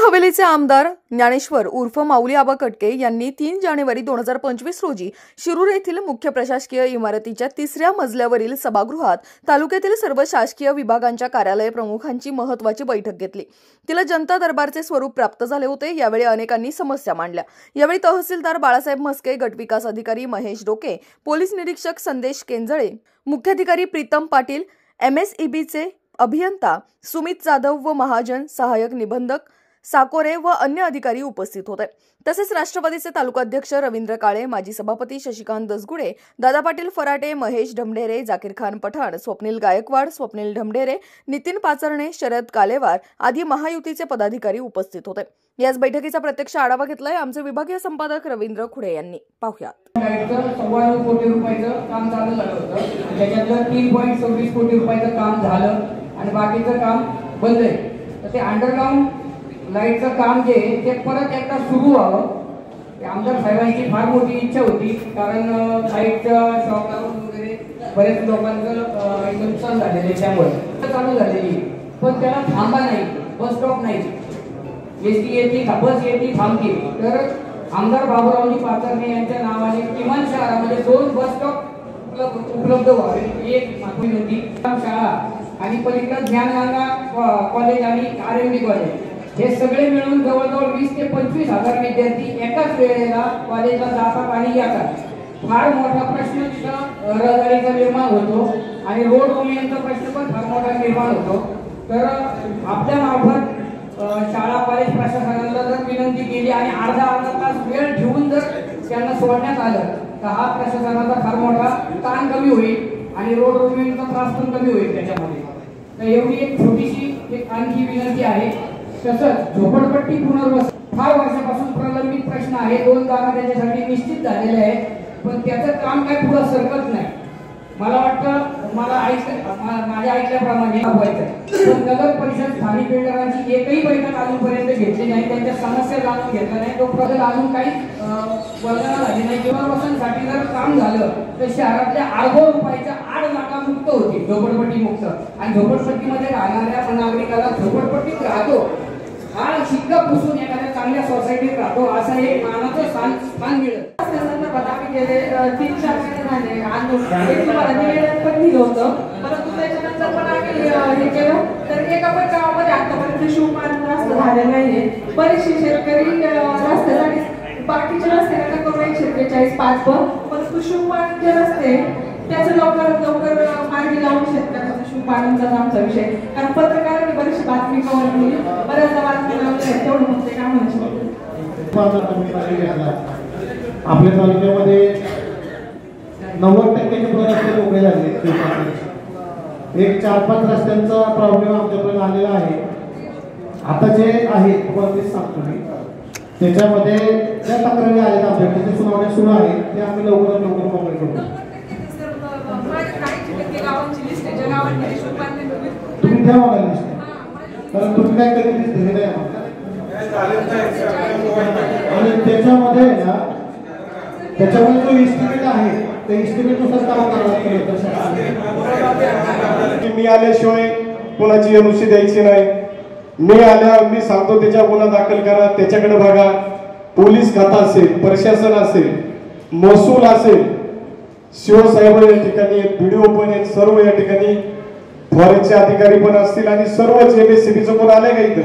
हवेलीचे आमदार ज्ञानेश्वर उर्फ माऊली आबा कटके यांनी 3 जानेवारी 2025 रोजी शिरूर येथील मुख्य प्रशासकीय इमारतीच्या 3ऱ्या मजल्यावरील सभागृहात तालुक्यातील सर्व शासकीय विभागांच्या कार्यालय प्रमुखांची महत्त्वाची बैठक घेतली। तिला जनता दरबारचे स्वरूप प्राप्त झाले होते। यावेळी अनेकांनी समस्या मांडल्या। यावेळी तहसीलदार बाळासाहेब म्हस्के, गटविकास अधिकारी महेश डोके, पोलीस निरीक्षक संदेश केंजळे, मुख्याधिकारी प्रीतम पाटील, MSEBचे अभियंता सुमित जाधव व महाजन, सहाय्यक निबंधक साकोरे व अन्य अधिकारी उपस्थित होते। तसेच राष्ट्रवादीचे तालुकाध्यक्ष रवींद्र काळे, माजी सभापती शशिकांत दसगुडे, दादा पाटील फराटे, महेश ढमढेरे, जाकीर खान पठाण, स्वप्नील गायकवाड, स्वप्नील ढमढेरे, नितीन पाचरणे, शरद कालेवार आदी महायुतीचे पदाधिकारी उपस्थित होते। याच बैठकीचा प्रत्यक्ष आढावा घेतलाय आमचे विभागीय संपादक रवींद्र खुडे यांनी। पाहुयात। 1.25 कोटी रुपयाचं काम चालू झालं होतं। त्याच्यातलं 3.26 कोटी रुपयाचं काम झालं आणि बाकीचं काम बंद आहे। तर ते अंडरग्राउंड लाईटचं काम जे ते परत एकदा सुरू व्हावं, आमदार साहेबांची फार मोठी इच्छा होती। कारण लाईटचं शॉक लागून वगैरे बरेच लोकांचं नुकसान झालेले त्यामुळे चालू झालेली, पण त्याला थांबा नाही, बस स्टॉप नाही, एसटी येते, बस येते, थांबते। तर आमदार बाबूरावजी पाचरणे यांच्या नावाने किमान शहरामध्ये 2 बस स्टॉप उपलब्ध व्हावे। एक मातृ शाळा आणि पलीकडे ज्ञानगंगा कॉलेज आणि RMD कॉलेज हे सगळे मिळून जवळजवळ 20 ते 25 हजार विद्यार्थी एकाच वेळेला कॉलेजला जातात आणि येतात। फार मोठा प्रश्न तिथं रहदारीचा निर्माण होतो आणि रोड रोमियांचा प्रश्न पण फार मोठा निर्माण होतो। तर आपल्या मार्फत शाळा कॉलेज प्रशासनाला जर विनंती केली आणि अर्धा तास वेळ ठेवून जर त्यांना सोडण्यात आलं तर हा प्रशासनाचा फार मोठा ताण कमी होईल आणि रोड रोमियांचा त्रास पण कमी होईल त्याच्यामध्ये। तर एवढी एक छोटीशी आणखी विनंती आहे। तसंच झोपडपट्टी पुनर्वसन फार वर्षापासून प्रलंबित प्रश्न आहे। 2 जागा त्याच्यासाठी निश्चित झालेले आहेत, पण त्याचं काम काय पुढे सरकत नाही। मला वाटतं माझ्या ऐकल्याप्रमाणे व्हायचं, पण नगर परिषद स्थानिक बिल्डरांची एकही बैठक अजूनपर्यंत घेतली नाही, त्यांच्या समस्या जाणून घेतल्या नाही, तो प्रकल्प अजून काही वर्णना झाली नाही। पुनर्वसनसाठी जर काम झालं तर शहरातल्या अर्धो रुपयाच्या 8 जागा मुक्त होती, झोपडपट्टी मुक्त। आणि झोपडपट्टीमध्ये राहणाऱ्या नागरिकाला झोपडपट्टीत राहतो हा शिक्का पुसून एखाद्या चांगल्या सोसायटीत राहतो असं एक मानाचं स्थान मिळेल। आम्ही गेले 3-4 महिने झाले आंदोलन तुम्हाला निवेदन पण दिलं होतं, परंतु त्याच्यानंतर पण आम्ही हे केलं तर एका पण गावामध्ये आतापर्यंत शिवपान रस्ता झालेला नाहीये। बरेचसे शेतकरी रस्त्यासाठी बाकीचे रस्ते नका करू 143-5 परंतु शिवपानचे रस्ते त्याचं लवकरात लवकर मार्गी लावून शेतकऱ्यांचा शिवपानांचा आमचा विषय। कारण पत्रकारांनी बरीचशी बातमी कव्हर केली, बऱ्याचदा बातमी लावली, तेवढं म्हणते काय म्हणायचं। आपल्या तालुक्यामध्ये 90% रस्ते मोकळे झाले। एक 4-5 रस्त्यांचा प्रॉब्लेम आमच्यापर्यंत आलेला आहे। आता जे आहे तुम्हाला तेच सांगतो मी, त्याच्यामध्ये ज्या तक्रारी आल्या आपल्याकडे सुनावण्या सुरू आहे ते आम्ही लवकरात लवकर मोकळे करू। तुम्ही ठेवा मला लिस्ट, कारण तुम्ही काय कधी लिस्ट दिली नाही आणि त्याच्यामध्ये ना त्याच्यामध्ये जो इस्टिमेट आहे त्या इस्टिमेटनुसार काम करावं। मी आल्याशिवाय कोणाची अनुमती द्यायची नाही। मी आल्यावर मी सांगतो त्याच्या गुन्हा दाखल करा, त्याच्याकडे बघा। पोलीस खाता असेल, प्रशासन असेल, महसूल असेल, शिवसाहेब या ठिकाणी, BDO पण आहेत, सर्व या ठिकाणी फॉरेस्टचे अधिकारी पण असतील आणि सर्वच MSEBचं कोण आलंय का इथं?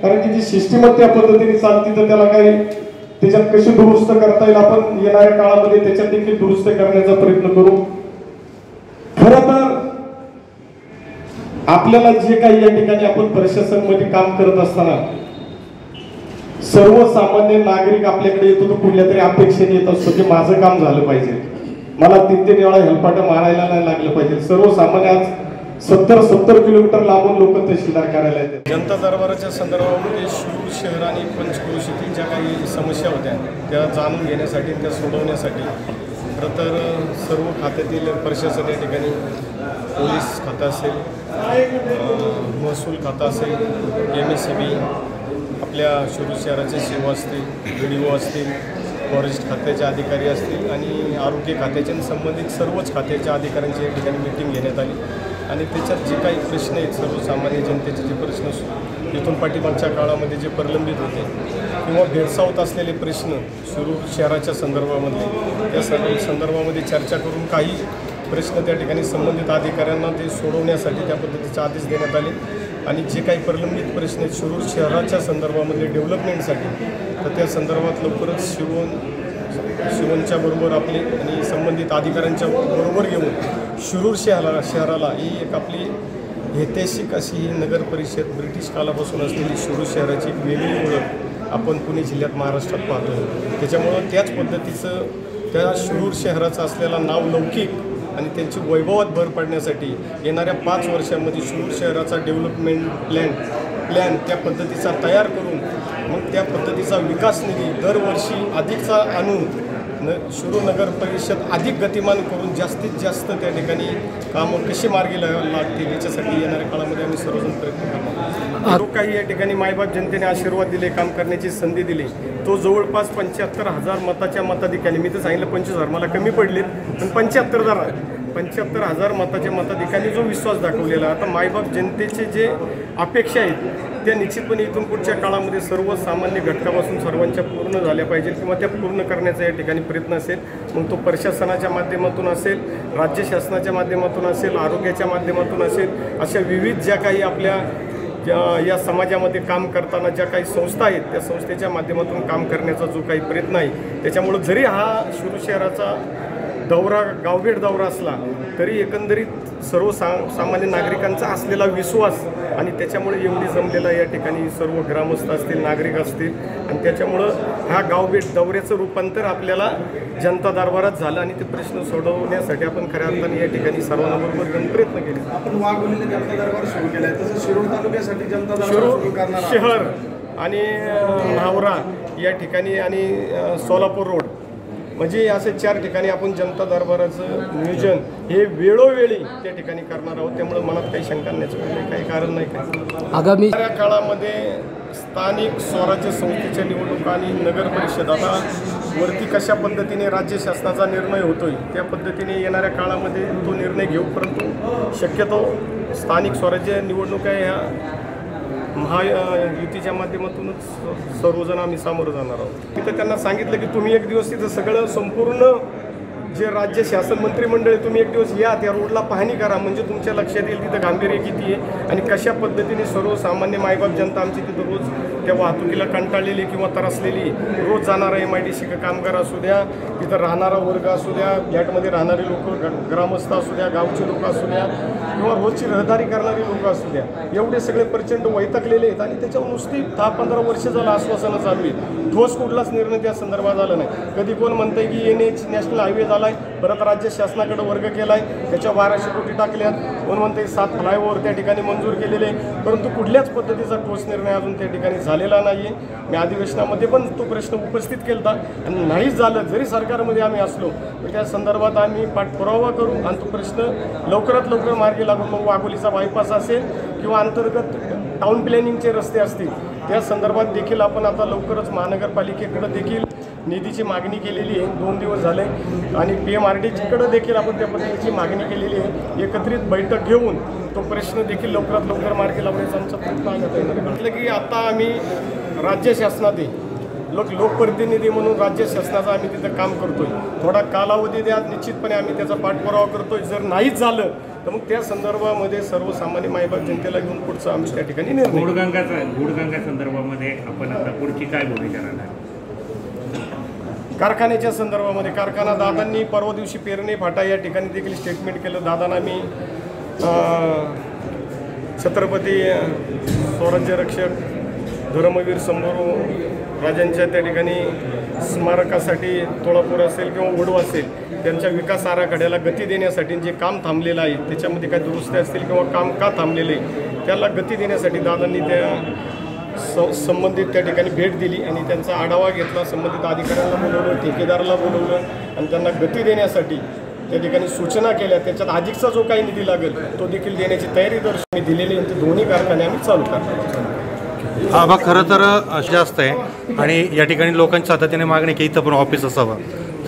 कारण की जी सिस्टीम त्या पद्धतीने चालते तर त्याला काही त्याच्यात कशी दुरुस्त करता येईल आपण येणाऱ्या काळामध्ये त्याच्यात देखील दुरुस्त करण्याचा प्रयत्न करू। खरं तर आपल्याला जे काही या ठिकाणी आपण प्रशासनामध्ये काम करत असताना सर्वसामान्य नागरिक आपल्याकडे येतो तर कुठल्या तरी अपेक्षेने येत असतो की माझं काम झालं पाहिजे, मला 3-3 वेळा हेलपाटा मारायला नाही लागलं पाहिजे। सर्वसामान्य आज 70 किलोमीटर लांबून लोक तहसीलदार कार्यालयात येतात। जनता दरबाराच्या संदर्भामध्ये शिरूर शहर आणि पंचक्रोशीतील ज्या काही समस्या होत्या त्या जाणून घेण्यासाठी, त्या सोडवण्यासाठी खरं तर सर्व खात्यातील प्रशासन या ठिकाणी, पोलीस खातं असेल, महसूल खातं असेल, MSEB, आपल्या शिरूर शहराचे सेवा असतील, BDO असतील, फॉरेस्ट खात्याचे अधिकारी असतील आणि आरोग्य खात्याचे संबंधित सर्वच खात्याच्या अधिकाऱ्यांची या ठिकाणी मीटिंग घेण्यात आली आणि त्याच्यात जे काही प्रश्न आहेत सर्वसामान्य जनतेचे जे प्रश्न इथून पाठीमागच्या काळामध्ये जे प्रलंबित होते किंवा भेडसावत असलेले प्रश्न शिरूर शहराच्या संदर्भामधले त्या संदर्भामध्ये चर्चा करून काही प्रश्न त्या ठिकाणी संबंधित अधिकाऱ्यांना ते सोडवण्यासाठी त्या पद्धतीचे आदेश देण्यात आले आणि जे काही प्रलंबित प्रश्न आहेत शिरूर शहराच्या संदर्भामध्ये डेव्हलपमेंटसाठी तर त्या संदर्भात लवकरच शिवनच्या बरोबर आपले आणि संबंधित अधिकाऱ्यांच्या बरोबर घेऊन शिरूर शहराला ही एक आपली ऐतिहासिक अशी ही नगर परिषद ब्रिटिश कालापासून असलेली शिरूर शहराची एक वेगळी ओळख आपण पुणे जिल्ह्यात महाराष्ट्रात पाहतो. त्याच्यामुळं त्याच पद्धतीचं त्या शिरूर शहराचं असलेलं नाव लौकिक आणि त्यांची वैभवात भर पडण्यासाठी येणाऱ्या 5 वर्षांमध्ये शिरूर शहराचा डेव्हलपमेंट प्लॅन त्या पद्धतीचा तयार करून मग त्या पद्धतीचा विकास निधी दरवर्षी अधिकचा आणून शिरूर नगर परिषद अधिक गतिमान करून जास्तीत जास्त त्या ठिकाणी कामं कशी मार्गी लागतील याच्यासाठी येणाऱ्या काळामध्ये आम्ही सर्वजण प्रयत्न करणार. जो काही या ठिकाणी मायबाप जनतेने आशीर्वाद दिले, काम करण्याची संधी दिली, तो जवळपास 75,000 मताच्या मताधिकाने, मी तर सांगितलं 25,000 मला कमी पडलेत पण 75,000 मताच्या मताधिकाने जो विश्वास दाखवलेला. आता मायबाप जनतेचे जे अपेक्षा आहेत त्या निश्चितपणे इथून पुढच्या काळामध्ये सर्वसामान्य घटकापासून सर्वांच्या पूर्ण झाल्या पाहिजेत किंवा त्या पूर्ण करण्याचा या ठिकाणी प्रयत्न असेल. मग तो प्रशासनाच्या माध्यमातून असेल, राज्य शासनाच्या माध्यमातून असेल, आरोग्याच्या माध्यमातून असेल, अशा विविध ज्या काही आपल्या या समाजामध्ये काम करताना ज्या काही संस्था आहेत त्या संस्थेच्या माध्यमातून काम करण्याचा जो काही प्रयत्न आहे त्याच्यामुळं जरी हा शिरूर शहराचा दौरा गावभेट दौरा असला तरी एकंदरीत सामान्य नागरिकांचा असलेला विश्वास आणि त्याच्यामुळे एवढी जमलेला या ठिकाणी सर्व ग्रामस्थ असतील, नागरिक असतील आणि त्याच्यामुळं ह्या गावभेट दौऱ्याचं रूपांतर आपल्याला जनता दरबारात झालं आणि ते प्रश्न सोडवण्यासाठी आपण खऱ्या अर्थाने या ठिकाणी सर्वांना बरोबर घेऊन प्रयत्न केले. आपण वाघोलीने जनता दरबार सुरू केला आहे तसं शिरूर तालुक्यासाठी जनता दरबार सुरू करणार शहर आणि म्हावरा या ठिकाणी आणि सोलापूर रोड म्हणजे असे 4 ठिकाणी आपण जनता दरबाराचं नियोजन हे वेळोवेळी त्या ठिकाणी करणार आहोत. त्यामुळे मनात काही शंका नाही, काही कारण नाही. काय आगामी काळामध्ये स्थानिक स्वराज्य संस्थेच्या निवडणुका आणि नगर परिषद आता वरती कशा पद्धतीने राज्य शासनाचा निर्णय होतोय त्या पद्धतीने येणाऱ्या काळामध्ये तो निर्णय घेऊ. परंतु शक्यतो स्थानिक स्वराज्य निवडणुका ह्या महायुतीच्या माध्यमातूनच सर्वजण आम्ही सामोरं जाणार आहोत. तिथं त्यांना सांगितलं की तुम्ही एक दिवस तिथं सगळं संपूर्ण जे राज्य शासन मंत्रिमंडळ तुम्ही एक दिवस या त्या रोडला पाहणी करा म्हणजे तुमच्या लक्षात येईल तिथं गांभीर्य किती आहे आणि कशा पद्धतीने सर्वसामान्य मायबाप जनता आमची तिथं रोज त्या वाहतुकीला कंटाळलेली किंवा त्रसलेली रोज जाणारा MIDC कामगार असू द्या, तिथं राहणारा वर्ग असू द्या, फ्लॅटमध्ये राहणारे लोक, ग्रामस्थ असू द्या, गावचे लोक असू द्या किंवा रोजची रहदारी करणारी लोक असू द्या, एवढे सगळे प्रचंड वैतागलेले आहेत आणि त्याच्यावर नुसती 10-15 वर्ष झालं आश्वासनं चालू आहेत. ठोस कुठलाच निर्णय त्या संदर्भात झाला नाही. कधी कोण म्हणतंय की NH नॅशनल हायवे झालाय, परत राज्य शासनाकडे वर्ग केलाय, त्याच्या 1200 कोटी टाकल्यात, कोण म्हणतंय 7 फ्लायओव्हर त्या ठिकाणी मंजूर केलेले, परंतु कुठल्याच पद्धतीचा ठोस निर्णय अजून त्या ठिकाणी झालेला नाहीये. मी अधिवेशनामध्ये पण तो प्रश्न उपस्थित केला आणि नाहीच झालं जरी सरकारमध्ये आम्ही असलो तर त्या संदर्भात आम्ही पाठपुरावा करू आणि तो प्रश्न लवकरात लवकर मार्गी लागून मग वाघोलीचा बायपास असेल किंवा अंतर्गत टाउन प्लॅनिंगचे रस्ते असतील त्या संदर्भात देखील आपण आता लवकरच महानगरपालिकेकडे देखील निधीची मागणी केलेली आहे. 2 दिवस झाले आणि PMRDकडे देखील आपण त्या पद्धतीची मागणी केलेली आहे. एकत्रित बैठक घेऊन तो प्रश्न देखील लवकरात लवकर मार्गी लावण्याचा आमचा प्रयत्न आहे. म्हटलं की आता आम्ही राज्य शासनात लोकप्रतिनिधी म्हणून राज्य शासनाचं आम्ही तिथं काम करतोय. थोडा कालावधी द्या, निश्चितपणे आम्ही त्याचा पाठपुरावा करतोय. जर नाहीच झालं तर मग त्या संदर्भामध्ये सर्वसामान्य मायबाप जनतेला घेऊन पुढचं आम्ही त्या ठिकाणी निर्णय. गुडगंगा संदर्भामध्ये आपण आता पुढची काय भूमिका राहणार? कारखान्याच्या संदर्भामध्ये कारखाना दादांनी परवा दिवशी पेरणे फाटा या ठिकाणी देखील स्टेटमेंट केलं. दादांना मी छत्रपती स्वराज्य रक्षक धर्मवीर संभारू राजांच्या त्या ठिकाणी स्मारकासाठी तोळापूर असेल किंवा वडू असेल त्यांच्या विकास आराखड्याला गती देण्यासाठी जे काम थांबलेलं आहे त्याच्यामध्ये काय दुरुस्त्या असतील किंवा काम का थांबलेलं आहे त्याला गती देण्यासाठी दादांनी त्या संबंधित त्या ठिकाणी भेट दिली आणि त्यांचा आढावा घेतला. संबंधित अधिकाऱ्यांना बोलवलं, ठेकेदाराला बोलवलं आणि त्यांना गती देण्यासाठी त्या ठिकाणी सूचना केल्या. त्याच्यात अधिकचा जो काही निधी लागेल तो देखील देण्याची तयारी दर्शवून दिलेली आहे. ते दोन्ही कारखाने आम्ही चालू करतो. हा भाग खरं तर जास्त आहे आणि या ठिकाणी लोकांच्या सातत्याने मागणी की इथं पण ऑफिस असावं.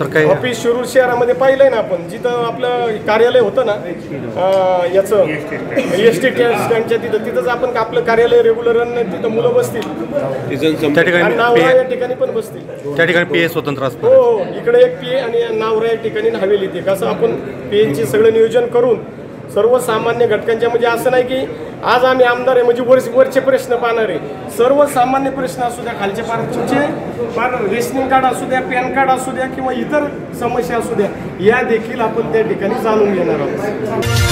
तर काय ऑफिस शिरूर शहरामध्ये पाहिलंय ना आपण, जिथं आपलं कार्यालय होतं ना याचं एस टी स्टँडच्या तिथंच आपण आपलं कार्यालय रेग्युलर तिथं मुलं बसतील, त्या ठिकाणी नावरा या ठिकाणी पण बसतील. त्या ठिकाणी PA स्वतंत्र असतं. हो, इकडे एक PA आणि नावरा या ठिकाणी हवेली येते. कसं आपण PAचे सगळं नियोजन करून सर्वसामान्य घटकांच्या, म्हणजे असं नाही की आज आम्ही आमदार आहे म्हणजे वरचे प्रश्न पाहणार आहे. सर्वसामान्य प्रश्न असू द्या, खालचे पार रेशनिंग कार्ड असू द्या, पॅन कार्ड असू द्या किंवा इतर समस्या असू द्या, या देखील आपण त्या ठिकाणी जाणून घेणार आहोत.